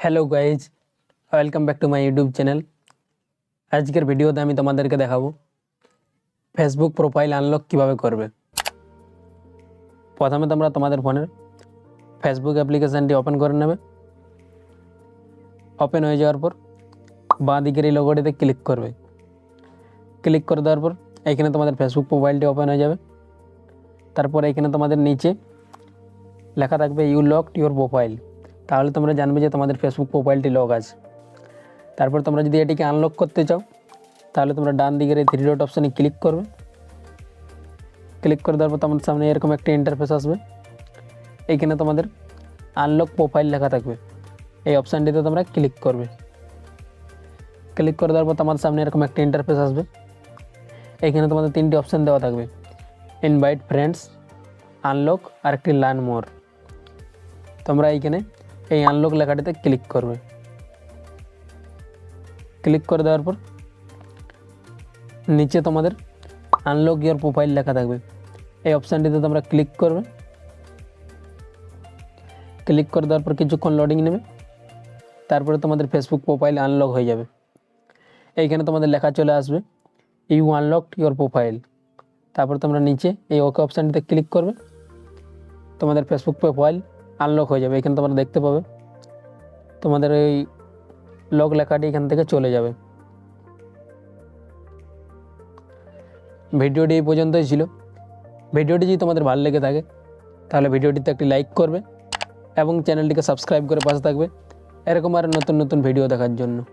Hello guys, welcome back to my YouTube channel. আজকের ভিডিওতে আমি তোমাদেরকে দেখাবো ফেসবুক প্রোফাইল আনলক কিভাবে করবে। প্রথমে তোমরা তোমাদের ফোনের ফেসবুক অ্যাপ্লিকেশানটি ওপেন করে নেবে। ওপেন হয়ে যাওয়ার পর বাঁ দিকের এই লোগোটিতে ক্লিক করবে। ক্লিক করে দেওয়ার পর এখানে তোমাদের ফেসবুক প্রোফাইলটি ওপেন হয়ে যাবে। তারপর এখানে তোমাদের নিচে লেখা থাকবে ইউ লকড ইউর প্রোফাইল, তাহলে তোমরা জানবে যে তোমাদের ফেসবুক প্রোফাইলটি লক আছে। তারপর তোমরা যদি এটিকে আনলক করতে চাও তাহলে তোমরা ডান দিকের এই 3 ডট অপশানে ক্লিক করবে। ক্লিক করে দেওয়ার পর তোমাদের সামনে এরকম একটা ইন্টারফেস আসবে। এইখানে তোমাদের আনলক প্রোফাইল লেখা থাকবে, এই অপশানটিতে তোমরা ক্লিক করবে। ক্লিক করে দেওয়ার পর তোমাদের সামনে এরকম একটা ইন্টারফেস আসবে। এইখানে তোমাদের 3টি অপশান দেওয়া থাকবে, ইনভাইট ফ্রেন্ডস, আনলক আর একটি লার্ন মোর। তোমরা এইখানে এই আনলক লেখাটিতে ক্লিক করবে। ক্লিক করে দেওয়ার পর নিচে তোমাদের আনলক ইওর প্রোফাইল লেখা থাকবে, এই অপশানটিতে তোমরা ক্লিক করবে। ক্লিক করে দেওয়ার পর কিছুক্ষণ লোডিং নেবে, তারপরে তোমাদের ফেসবুক প্রোফাইল আনলক হয়ে যাবে। এইখানে তোমাদের লেখা চলে আসবে ইউ আনলকড ইওর প্রোফাইল। তারপর তোমরা নিচে এই ওকে অপশানটিতে ক্লিক করবে, তোমাদের ফেসবুক প্রোফাইল আনলক হয়ে যাবে। এখানে তোমরা দেখতে পাবে তোমাদের এই লক লেখাটি এখান থেকে চলে যাবে। ভিডিওটি এই পর্যন্তই ছিল। ভিডিওটি যদি তোমাদের ভালো লেগে থাকে তাহলে ভিডিওটিতে একটি লাইক করবে এবং চ্যানেলটিকে সাবস্ক্রাইব করে পাশে থাকবে এরকম আর নতুন নতুন ভিডিও দেখার জন্য।